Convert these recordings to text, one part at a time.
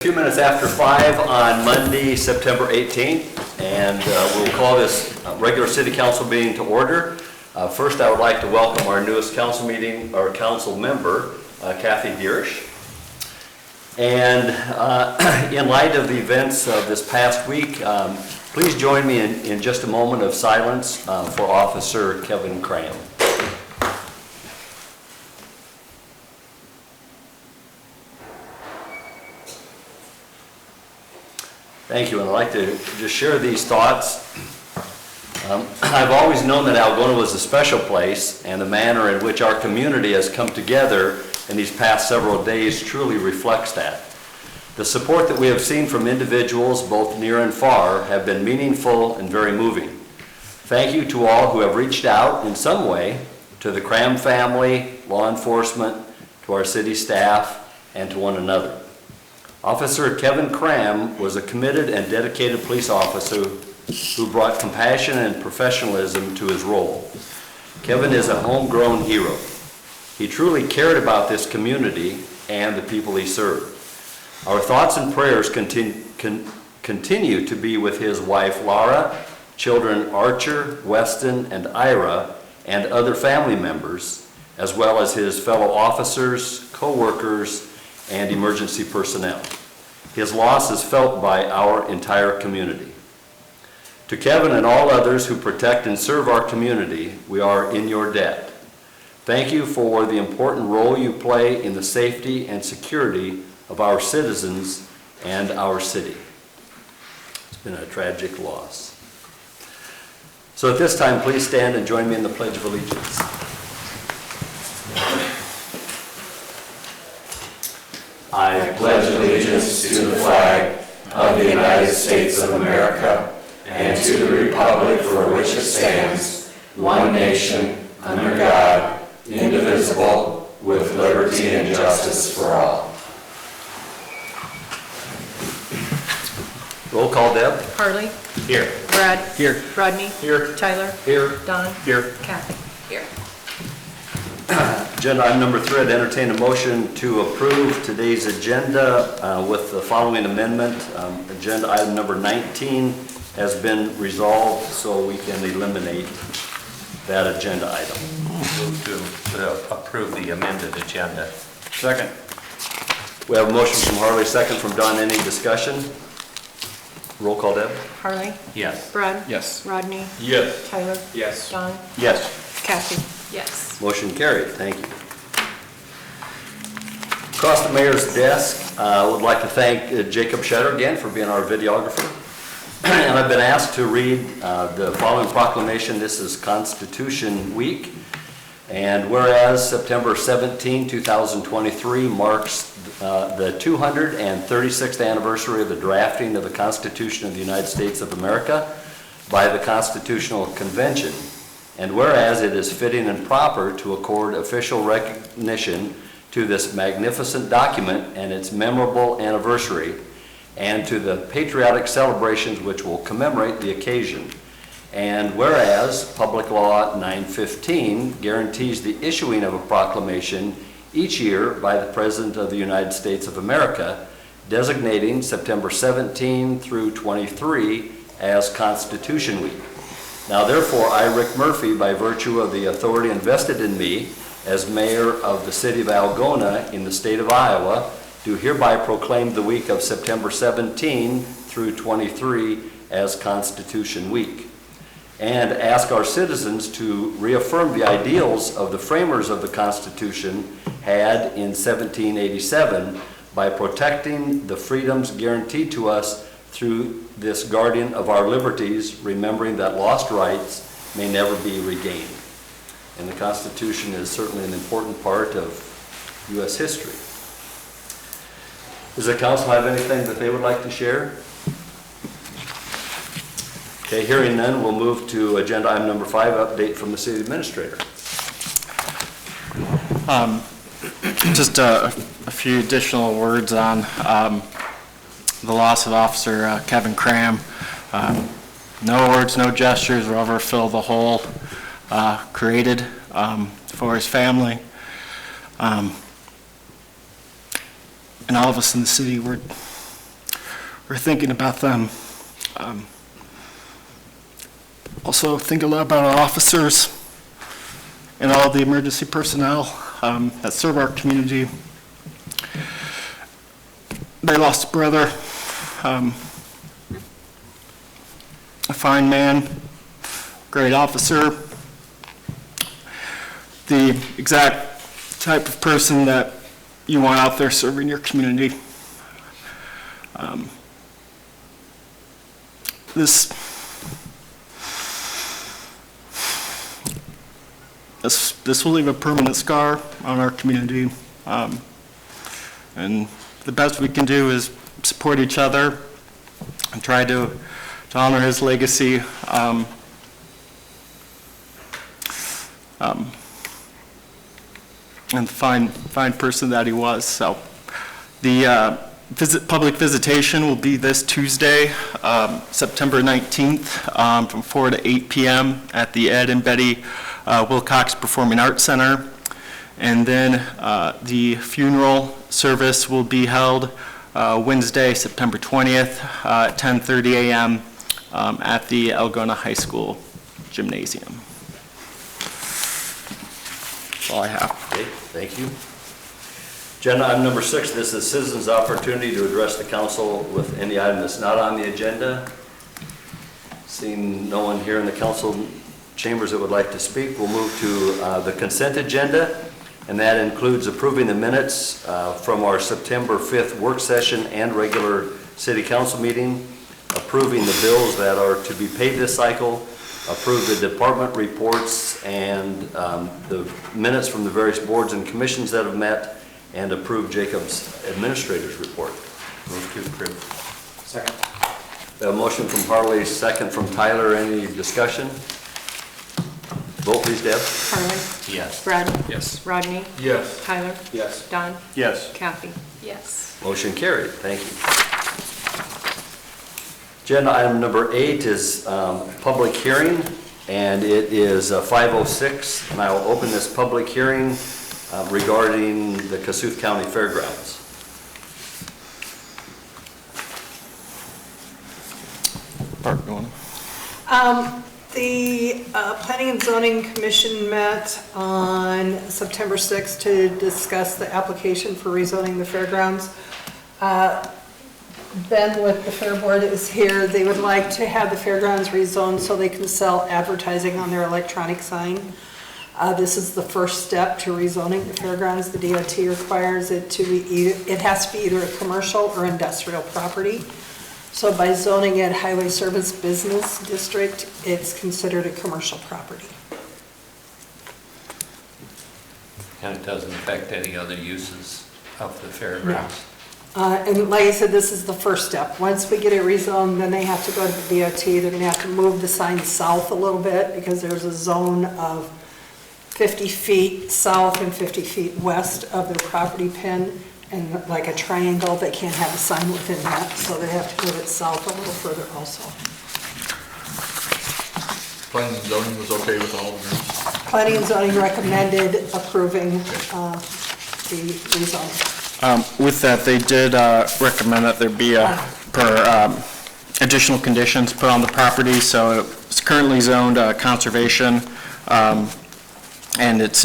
A few minutes after 5 on Monday, September 18th, and we'll call this regular city council meeting to order. First, I would like to welcome our newest council member, Kathy Deerish. And in light of the events of this past week, please join me in just a moment of silence for Officer Kevin Cram. Thank you, and I'd like to just share these thoughts. I've always known that Algona was a special place, and the manner in which our community has come together in these past several days truly reflects that. The support that we have seen from individuals, both near and far, have been meaningful and very moving. Thank you to all who have reached out in some way, to the Cram family, law enforcement, to our city staff, and to one another. Officer Kevin Cram was a committed and dedicated police officer who brought compassion and professionalism to his role. Kevin is a homegrown hero. He truly cared about this community and the people he served. Our thoughts and prayers continue to be with his wife Laura, children Archer, Weston, and Ira, and other family members, as well as his fellow officers, co-workers, and emergency personnel. His loss is felt by our entire community. To Kevin and all others who protect and serve our community, we are in your debt. Thank you for the important role you play in the safety and security of our citizens and our city. It's been a tragic loss. So at this time, please stand and join me in the Pledge of Allegiance. I pledge allegiance to the flag of the United States of America and to the republic for which it stands, one nation, under God, indivisible, with liberty and justice for all. Roll call, Deb. Harley. Here. Brad. Here. Rodney. Here. Tyler. Here. Don. Here. Kathy. Here. Agenda item number 3, I'd entertain a motion to approve today's agenda with the following amendment. Agenda item number 19 has been resolved, so we can eliminate that agenda item. Move to approve the amended agenda. Second. We have a motion from Harley, second from Don. Any discussion? Roll call, Deb. Harley. Yes. Brad. Yes. Rodney. Yes. Tyler. Yes. Don. Yes. Kathy. Yes. Motion carried. Thank you. Across the mayor's desk, I would like to thank Jacob Shetter again for being our videographer. And I've been asked to read the following proclamation. This is Constitution Week. And whereas September 17, 2023 marks the 236th anniversary of the drafting of the Constitution of the United States of America by the Constitutional Convention. And whereas it is fitting and proper to accord official recognition to this magnificent document and its memorable anniversary, and to the patriotic celebrations which will commemorate the occasion. And whereas Public Law 915 guarantees the issuing of a proclamation each year by the President of the United States of America, designating September 17 through 23 as Constitution Week. Now therefore, I, Rick Murphy, by virtue of the authority invested in me as mayor of the city of Algona in the state of Iowa, do hereby proclaim the week of September 17 through 23 as Constitution Week, and ask our citizens to reaffirm the ideals of the framers of the Constitution had in 1787 by protecting the freedoms guaranteed to us through this guardian of our liberties, remembering that lost rights may never be regained. And the Constitution is certainly an important part of U.S. history. Does the council have anything that they would like to share? Okay, hearing none, we'll move to agenda item number 5, update from the city administrator. Just a few additional words on the loss of Officer Kevin Cram. No words, no gestures will ever fill the hole created for his family. And all of us in the city, we're we're thinking about them. Also think a lot about our officers and all the emergency personnel that serve our community. They lost a brother, a fine man, great officer, the exact type of person that you want out there serving your community. This will leave a permanent scar on our community, and the best we can do is support each other and try to honor his legacy. And fine person that he was. So the public visitation will be this Tuesday, September 19th, from 4 to 8 p.m. at the Ed and Betty Wilcox Performing Arts Center. And then the funeral service will be held Wednesday, September 20th, at 10:30 a.m. At the Algona High School Gymnasium. That's all I have. Okay, thank you. Agenda item number 6, this is citizens' opportunity to address the council with any item that's not on the agenda. Seeing no one here in the council chambers that would like to speak, we'll move to the consent agenda, and that includes approving the minutes from our September 5th work session and regular city council meeting, approving the bills that are to be paid this cycle, approve the department reports and the minutes from the various boards and commissions that have met, and approve Jacob's administrator's report. Move to approve. Second. A motion from Harley, second from Tyler. Any discussion? Vote please, Deb. Harley. Yes. Brad. Yes. Rodney. Yes. Tyler. Yes. Don. Yes. Kathy. Yes. Motion carried. Thank you. Agenda item number 8 is public hearing, and it is 5:06, and I will open this public hearing regarding the Kossuth County Fairgrounds. Bart, you want to? The Planning and Zoning Commission met on September 6th to discuss the application for rezoning the fairgrounds. Ben with the Fair Board is here. They would like to have the fairgrounds rezoned so they can sell advertising on their electronic sign. This is the first step to rezoning the fairgrounds. The DOT requires it to be it has to be either a commercial or industrial property. So by zoning it Highway Service Business District, it's considered a commercial property. And it doesn't affect any other uses of the fairgrounds? And like I said, this is the first step. Once we get it rezoned, then they have to go to the DOT. They're gonna have to move the sign south a little bit because there's a zone of 50 feet south and 50 feet west of their property pin, and like a triangle, they can't have a sign within that, so they have to move it south a little further also. Planning and zoning was okay with all of them? Planning and zoning recommended approving the rezoning. With that, they did recommend that there be additional conditions put on the property. So it's currently zoned conservation, and its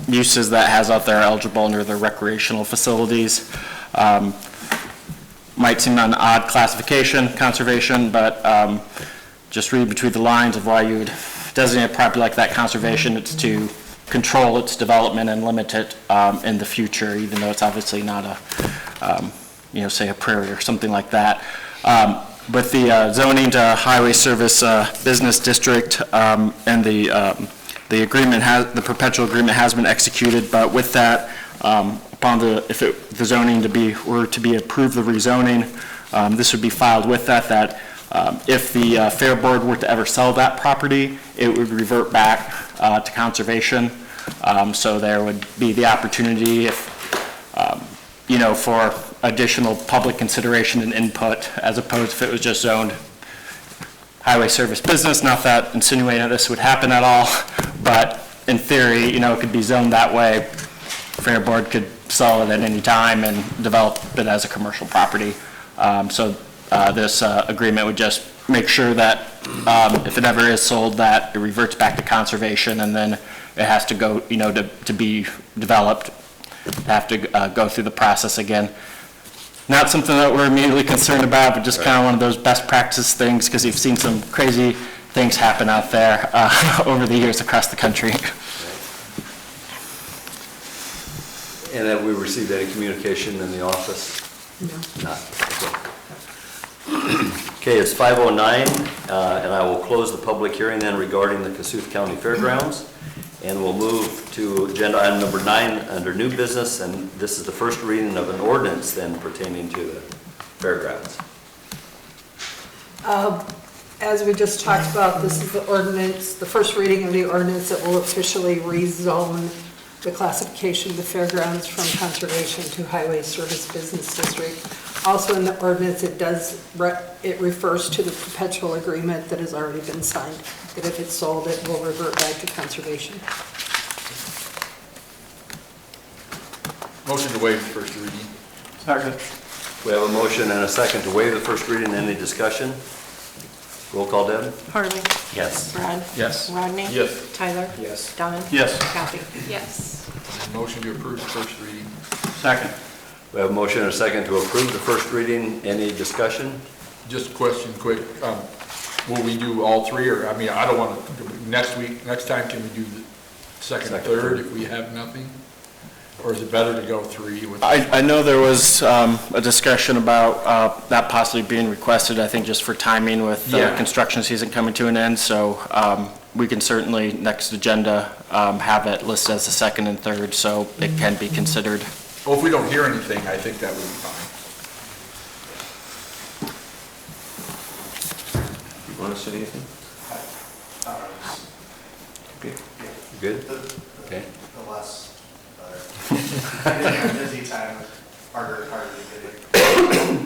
uses that has out there eligible under the recreational facilities. Might seem an odd classification, conservation, but just read between the lines of why you would designate a property like that conservation. It's to control its development and limit it in the future, even though it's obviously not a, say a prairie or something like that. But the zoning to Highway Service Business District and the agreement the perpetual agreement has been executed. But with that, upon the zoning were to be approved, the rezoning, this would be filed with that if the Fair Board were to ever sell that property, it would revert back to conservation. So there would be the opportunity if, for additional public consideration and input, as opposed if it was just zoned Highway Service Business. Not that insinuating this would happen at all, but in theory, it could be zoned that way. Fair Board could sell it at any time and develop it as a commercial property. So this agreement would just make sure that if it ever is sold, that it reverts back to conservation, and then it has to go, to be developed, have to go through the process again. Not something that we're immediately concerned about, but just kind of one of those best practice things, because you've seen some crazy things happen out there over the years across the country. And have we received any communication in the office? No. Not, okay, it's 5:09, and I will close the public hearing then regarding the Cassuth County Fairgrounds. And we'll move to agenda item number 9 under new business, and this is the first reading of an ordinance then pertaining to the fairgrounds. As we just talked about, this is the ordinance, the first reading of the ordinance that will officially rezone the classification of the fairgrounds from conservation to highway service business district. Also in the ordinance, it refers to the perpetual agreement that has already been signed, that if it's sold, it will revert back to conservation. Motion to waive the first reading. Second. We have a motion and a second to waive the first reading. Any discussion? Roll call, Deb? Harley. Yes. Brad. Yes. Rodney. Yes. Tyler. Yes. Don. Yes. Kathy. Yes. Motion to approve the first reading. Second. We have a motion and a second to approve the first reading. Any discussion? Just a question quick, will we do all three, or, I mean, I don't want to, next time, can we do the second and third if we have nothing? Or is it better to go three with? I know there was a discussion about that possibly being requested, I think just for timing with Yeah. construction season coming to an end, so we can certainly, next agenda, have it listed as the second and third, so it can be considered. Well, if we don't hear anything, I think that would be fine. You want to say anything? Good? Okay. The less better. Busy time, harder to get it.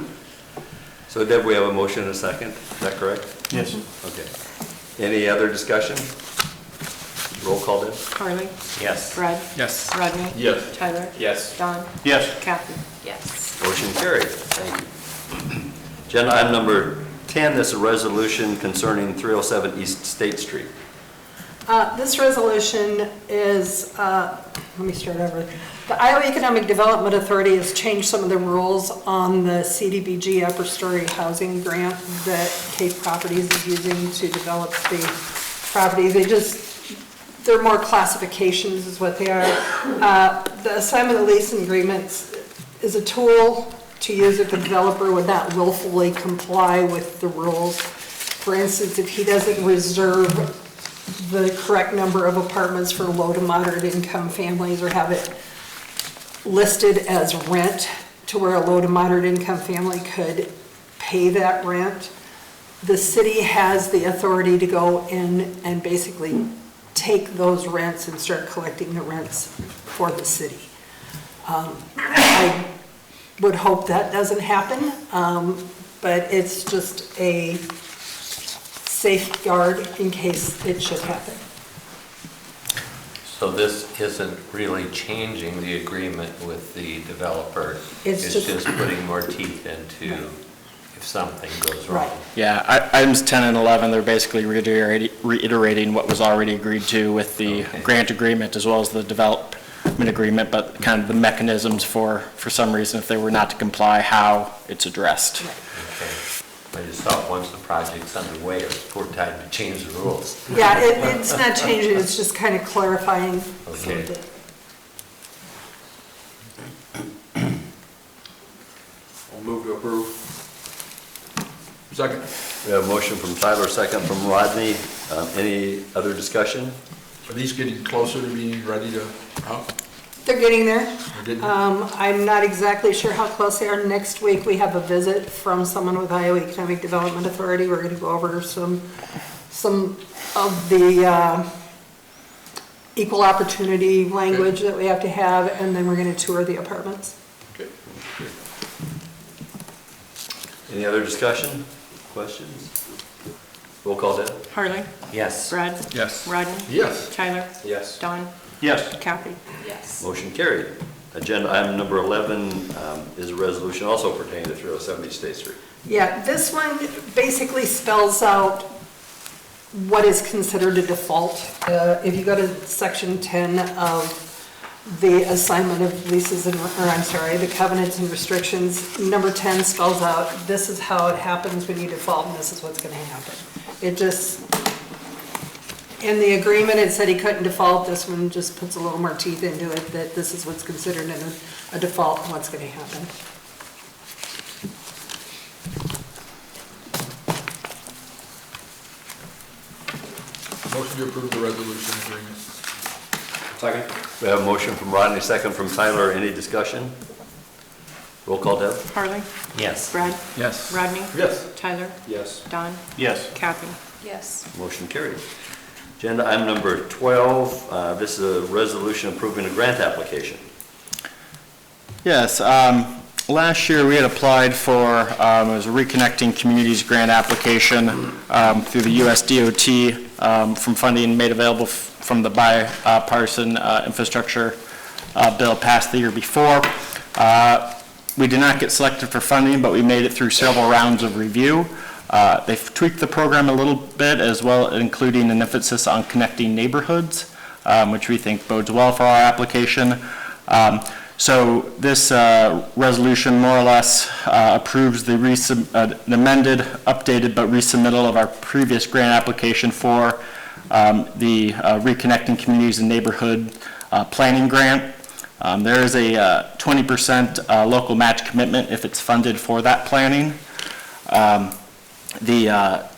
So Deb, we have a motion and a second, is that correct? Yes. Okay. Any other discussion? Roll call, Deb? Harley. Yes. Brad. Yes. Rodney. Yes. Tyler. Yes. Don. Yes. Kathy. Yes. Motion carried. Thank you. Agenda item number 10, this is a resolution concerning 307 East State Street. This resolution is, let me start over. The Iowa Economic Development Authority has changed some of the rules on the CDBG upper story housing grant that Cape Properties is using to develop the property. They're more classifications is what they are. The assignment of lease agreements is a tool to use if the developer would not willfully comply with the rules. For instance, if he doesn't reserve the correct number of apartments for low to moderate income families or have it listed as rent to where a low to moderate income family could pay that rent, the city has the authority to go in and basically take those rents and start collecting the rents for the city. I would hope that doesn't happen, but it's just a safeguard in case it should happen. So this isn't really changing the agreement with the developer? It's It's just- just putting more teeth into if something goes wrong? Right. Yeah, items 10 and 11, they're basically reiterating what was already agreed to with the Okay. grant agreement as well as the development agreement, but kind of the mechanisms for some reason, if they were not to comply, how it's addressed. Okay. I just thought once the project's underway, it's poor time to change the rules. Yeah, it's not changing, it's just kind of clarifying. Okay. I'll move to approve. Second. We have a motion from Tyler, second from Rodney. Any other discussion? Are these getting closer to being ready to, They're getting there. They're getting there. I'm not exactly sure how close they are. Next week, we have a visit from someone with Iowa Economic Development Authority. We're going to go over some of the equal opportunity language that we have to have, and then we're going to tour the apartments. Okay. Any other discussion, questions? Roll call, Deb? Harley. Yes. Brad. Yes. Rodney. Yes. Tyler. Yes. Don. Yes. Kathy. Yes. Motion carried. Agenda item number 11 is a resolution also pertaining to 307 East State Street. Yeah, this one basically spells out what is considered a default. If you go to section 10 of the assignment of leases and, the covenants and restrictions, number 10 spells out, this is how it happens when you default and this is what's gonna happen. It just, in the agreement, it said he couldn't default. This one just puts a little more teeth into it, that this is what's considered a default and what's gonna happen. Motion to approve the resolution agreement. Second. We have a motion from Rodney, second from Tyler. Any discussion? Roll call, Deb? Harley. Yes. Brad. Yes. Rodney. Yes. Tyler. Yes. Don. Yes. Kathy. Yes. Motion carried. Agenda item number 12, this is a resolution approving a grant application. Yes, last year we had applied for, it was a Reconnecting Communities grant application through the US DOT from funding made available from the bipartisan infrastructure bill passed the year before. We did not get selected for funding, but we made it through several rounds of review. They've tweaked the program a little bit, as well, including an emphasis on connecting neighborhoods, which we think bodes well for our application. So this resolution more or less approves the amended, updated, but resubmittal of our previous grant application for the Reconnecting Communities and Neighborhood Planning Grant. There is a 20% local match commitment if it's funded for that planning. The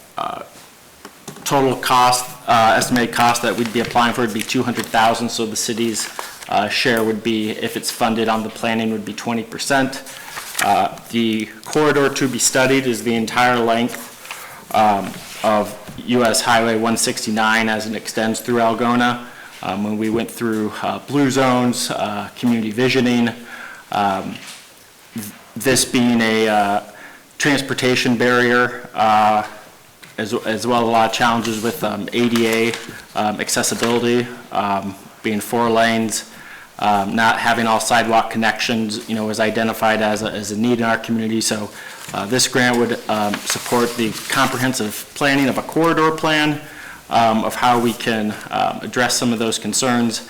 total cost, estimated cost that we'd be applying for would be $200,000, so the city's share would be, if it's funded on the planning, would be 20%. The corridor to be studied is the entire length of US Highway 169 as it extends through Algona. When we went through blue zones, community visioning, this being a transportation barrier, as well a lot of challenges with ADA accessibility, being 4 lanes, not having all sidewalk connections, was identified as a need in our community. So this grant would support the comprehensive planning of a corridor plan of how we can address some of those concerns,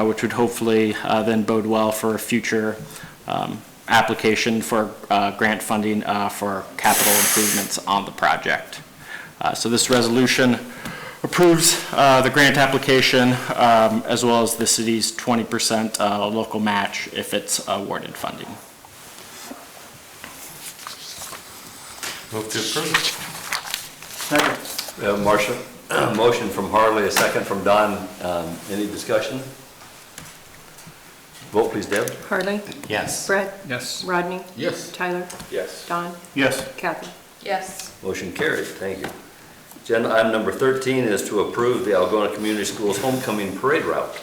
which would hopefully then bode well for a future application for grant funding for capital improvements on the project. So this resolution approves the grant application as well as the city's 20% local match if it's awarded funding. Move to approve. We have a motion from Harley, a second from Don. Any discussion? Vote please, Deb. Harley. Yes. Brad. Yes. Rodney. Yes. Tyler. Yes. Don. Yes. Kathy. Yes. Motion carried. Thank you. Agenda item number 13 is to approve the Algona Community Schools homecoming parade route.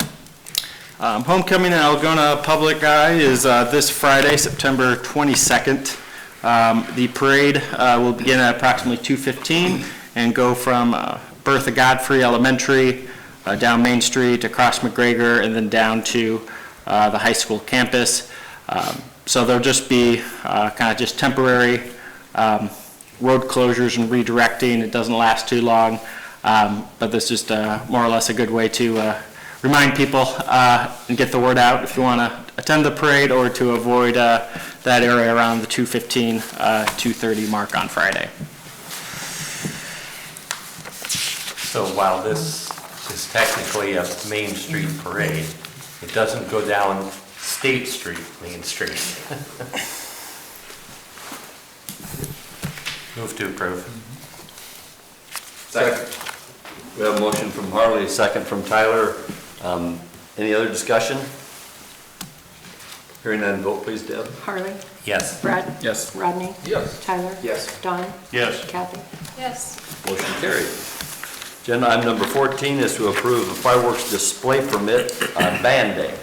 Homecoming in Algona Public Eye is this Friday, September 22nd. The parade will begin at approximately 2:15 and go from Bertha Godfrey Elementary down Main Street, across McGregor, and then down to the high school campus. So there'll just be kind of just temporary road closures and redirecting. It doesn't last too long, but this is just more or less a good way to remind people and get the word out if you want to attend the parade or to avoid that area around the 2:15, 2:30 mark on Friday. So while this is technically a Main Street parade, it doesn't go down State Street, Main Street. Move to approve. Second. We have a motion from Harley, a second from Tyler. Any other discussion? Hearing none, vote please, Deb. Harley. Yes. Brad. Yes. Rodney. Yes. Tyler. Yes. Don. Yes. Kathy. Yes. Motion carried. Agenda item number 14 is to approve a fireworks display permit on Band Day.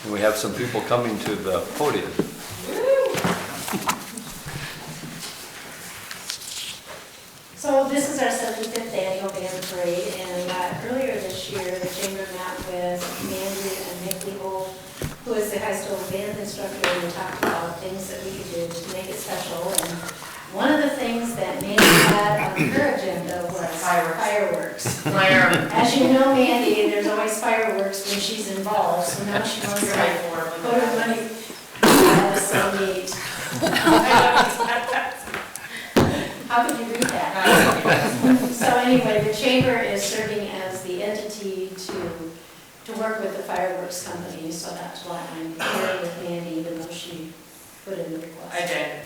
And we have some people coming to the podium. So this is our 75th annual band parade, and earlier this year, the chamber met with Mandy and Nick Legal who is the high school band instructor, and we talked about things that we could do to make it special. And one of the things that Mandy had on her agenda was fireworks. As you know, Mandy, there's always fireworks when she's involved, so now she wants to put her money. That is so neat. How could you read that? So anyway, the chamber is serving as the entity to work with the fireworks company, so that's why I'm here with Mandy, even though she put in the request. I did.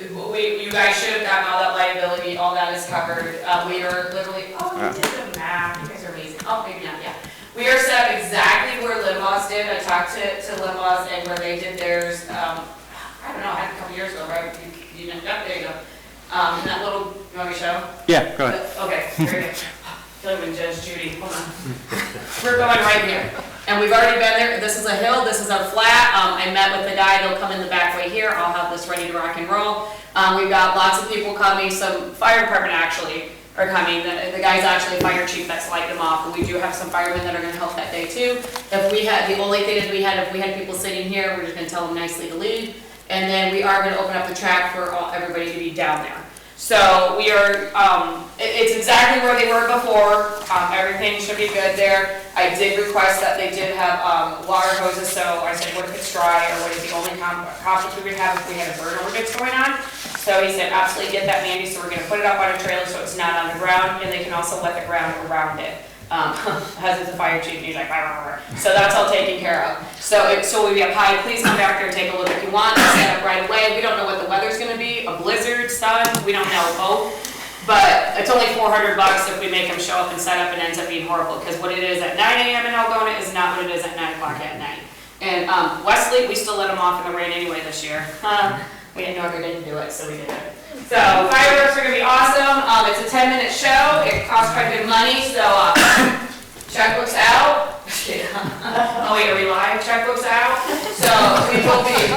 You guys should have gotten all that liability, all that is covered. We are literally, you did the math, you guys are amazing. Oh, maybe not, yeah. We are set up exactly where Limbaugh's did. I talked to Limbaugh's and where they did theirs, I don't know, a couple years ago, right? You know, yep, there you go. That little, you want me to show? Yeah, go ahead. Okay, very good. I feel like I'm Judge Judy, hold on. We're going right here. And we've already been there. This is a hill, this is our flat. I met with the guy, they'll come in the back way here. I'll have this ready to rock and roll. We've got lots of people coming, some fire department actually are coming. The guy's actually a fire chief that's lighting them off. And we do have some firemen that are gonna help that day too. If we had, the only thing is if we had people sitting here, we're just gonna tell them nicely to leave. And then we are gonna open up the track for everybody to be down there. So we are, it's exactly where they were before. Everything should be good there. I did request that they did have water hoses, so I said, what if it's dry, or what is the only conflict we would have if we had a burn ordinance going on? So he said, absolutely get that, Mandy, so we're gonna put it up on a trailer so it's not on the ground, and they can also let the ground around it. As it's a fire chief, and he's like, rah. So that's all taken care of. So we have high, please come back there and take a look if you want. Set up right away. We don't know what the weather's gonna be, a blizzard, sun, we don't know both. But it's only $400 if we make them show up and set up, and it ends up being horrible, because what it is at 9 a.m. in Algona is not what it is at 9 o'clock at night. And Wesley, we still let them off in the rain anyway this year. We didn't know we didn't do it, so we did it. So fireworks are gonna be awesome. It's a 10-minute show. It costs quite a bit of money, so checkbooks out. Oh wait, are we live? Checkbooks out. So we will be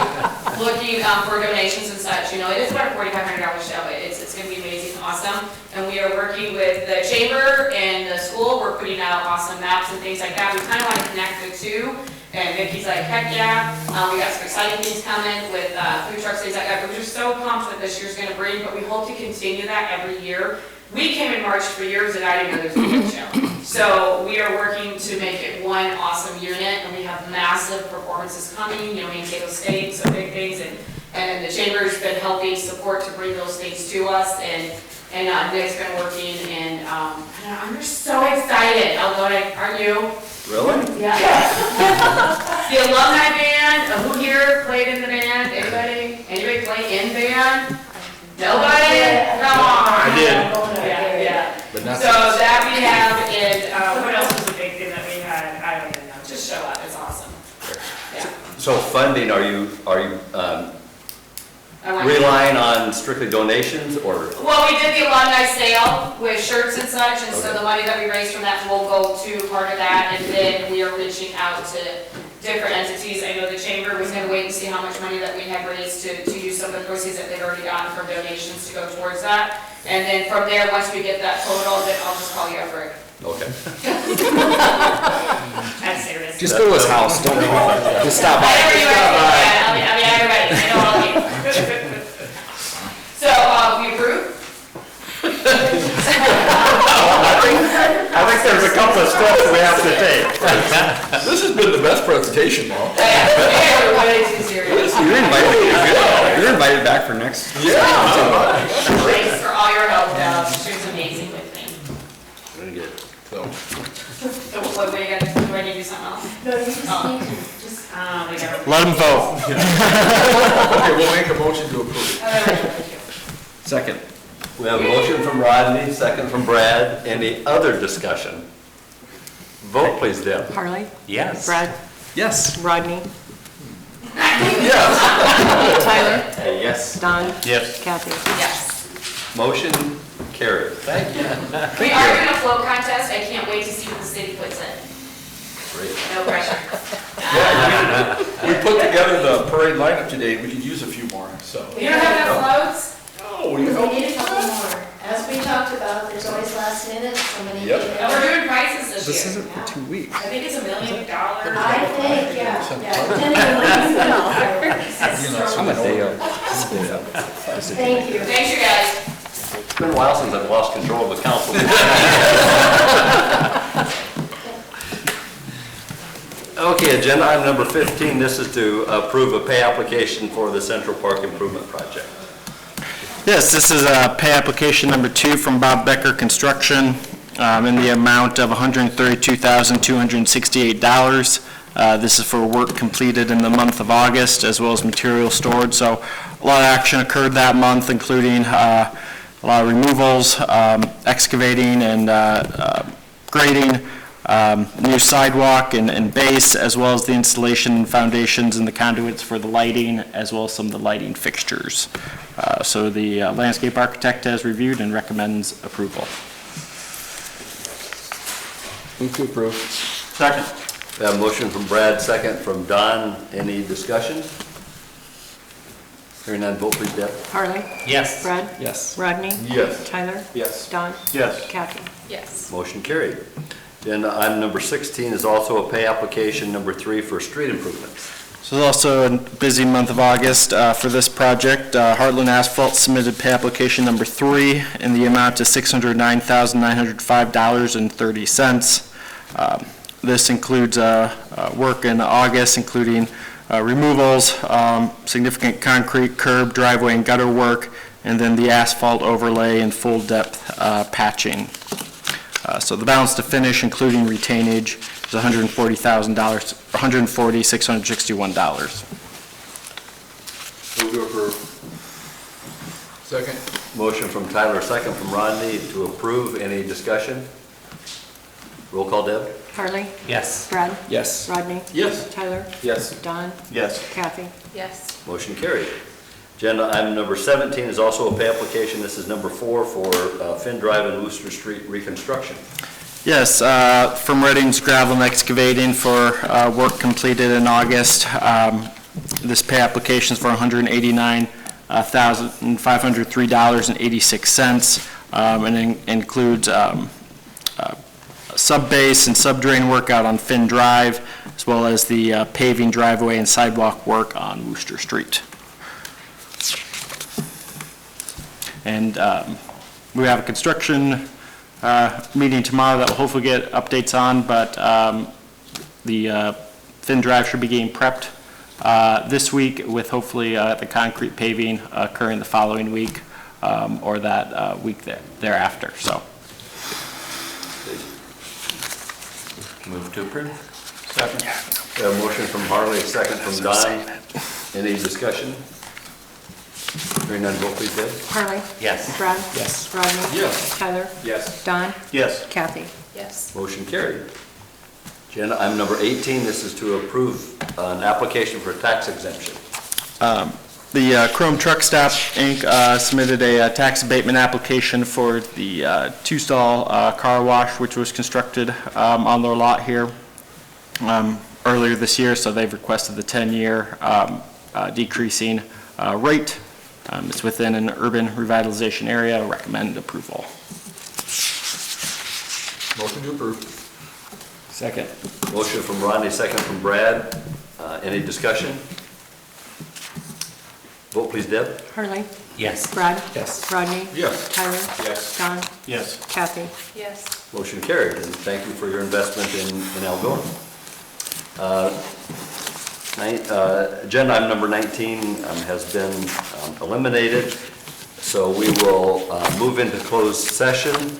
looking for donations and such. You know, it is about a $4,500 show. It's gonna be amazing and awesome. And we are working with the chamber and the school. We're putting out awesome maps and things like that. We kind of want to connect the two. And Vicky's like, heck yeah. We got some exciting things coming with food trucks, things like that. We're just so pumped what this year's gonna bring, but we hope to continue that every year. We came in March for years and I didn't know there was a big show. So we are working to make it one awesome unit, and we have massive performances coming, you know, Mankato State, so big things, and the chamber's been helping support to bring those things to us, and Nick's been working, and I'm just so excited. Although, aren't you? Really? Yeah. The alumni band, who here played in the band? Anybody? Anybody play in band? Nobody? Come on. I did. Yeah. But not So that we have, and what else was a big thing that we had? I don't even know. Just show up. It's awesome. Yeah. So funding, are you I want- relying on strictly donations, or? Well, we did the alumni sale with shirts and such, and so Okay. the money that we raised from that will go to part of that, and then we are reaching out to different entities. I know the chamber was gonna wait and see how much money that we had raised to use some of the proceeds that they've already gotten from donations to go towards that. And then from there, once we get that total, then I'll just call you up, Rick. Okay. I'm serious. Just go to his house, don't just stop by. Whatever you want, yeah, I'll be everybody, I know all of you. So, we approve? I think there's a couple of steps we have to take. This has been the best presentation, though. Yeah, way too serious. You're invited back for next. Thanks for all your help, Deb. She was amazing with me. Very good. So, So what, we gotta, do I need to do something else? No, you just need to, We gotta. Let them vote. okay, we'll make a motion to approve. Thank you. Second. We have a motion from Rodney, second from Brad. Any other discussion? Vote please, Deb. Harley? Yes. Brad? Yes. Rodney? Yes. Tyler? Yes. Don? Yes. Kathy? Yes. Motion carried. Thank you. We are doing a float contest. I can't wait to see what the city puts in. Great. No pressure. We put together the parade lineup today, we could use a few more, so. You don't have enough floats? Oh, we need a couple more. As we talked about, there's always last minute, somebody. Yep. And we're doing prices this this year. isn't for 2 weeks. I think it's $1 million. I think, yeah. I'm a day up. Thank you. Thanks, you guys. It's been a while since I've lost control of the council. Okay, agenda item number 15, this is to approve a pay application for the Central Park Improvement Project. Yes, this is pay application number 2 from Bob Becker Construction in the amount of $132,268. This is for work completed in the month of August as well as material stored. So a lot of action occurred that month, including a lot of removals, excavating and grading, new sidewalk and base, as well as the installation and foundations and the conduits for the lighting, as well as some of the lighting fixtures. So the landscape architect has reviewed and recommends approval. Move to approve. Second. We have a motion from Brad, second from Don. Any discussion? Hearing none, vote please, Deb. Harley. Yes. Brad. Yes. Rodney. Yes. Tyler. Yes. Don. Yes. Kathy. Yes. Motion carried. Agenda item number 16 is also a pay application number 3 for street improvements. So it's also a busy month of August for this project. Heartland Asphalt submitted pay application number 3 in the amount of $609,905.30. This includes work in August, including removals, significant concrete curb, driveway, and gutter work, and then the asphalt overlay and full depth patching. So the balance to finish, including retainage, is $140,000, $140,661. Move to approve. Second. Motion from Tyler, second from Rodney to approve. Any discussion? Roll call, Deb. Harley. Yes. Brad. Yes. Rodney. Yes. Tyler. Yes. Don. Yes. Kathy. Yes. Motion carried. Agenda item number 17 is also a pay application. This is number 4 for Finn Drive and Wooster Street reconstruction. Yes, from Redding's Gravel and Excavating for work completed in August. This pay application is for $189,503.86, and it includes sub-base and sub-drain work out on Finn Drive, as well as the paving driveway and sidewalk work on Wooster Street. And we have a construction meeting tomorrow that we'll hopefully get updates on, but the Finn Drive should be getting prepped this week, with hopefully the concrete paving occurring the following week or that week thereafter. So. Move to approve. Second. We have a motion from Harley, second from Don. Any discussion? Hearing none, vote please, Deb. Harley. Yes. Brad. Yes. Rodney. Yes. Tyler. Yes. Don. Yes. Kathy. Yes. Motion carried. Agenda item number 18, this is to approve an application for a tax exemption. The Chrome Truck Stop, Inc. Submitted a tax abatement application for the 2-stall car wash, which was constructed on their lot here earlier this year, so they've requested the 10-year decreasing rate. It's within an urban revitalization area. Recommend approval. Motion to approve. Second. Motion from Rodney, second from Brad. Any discussion? Vote please, Deb. Harley. Yes. Brad. Yes. Rodney. Yes. Tyler. Yes. Don. Yes. Kathy. Yes. Motion carried, and thank you for your investment in Algona. Agenda item number 19 has been eliminated, so we will move into closed session.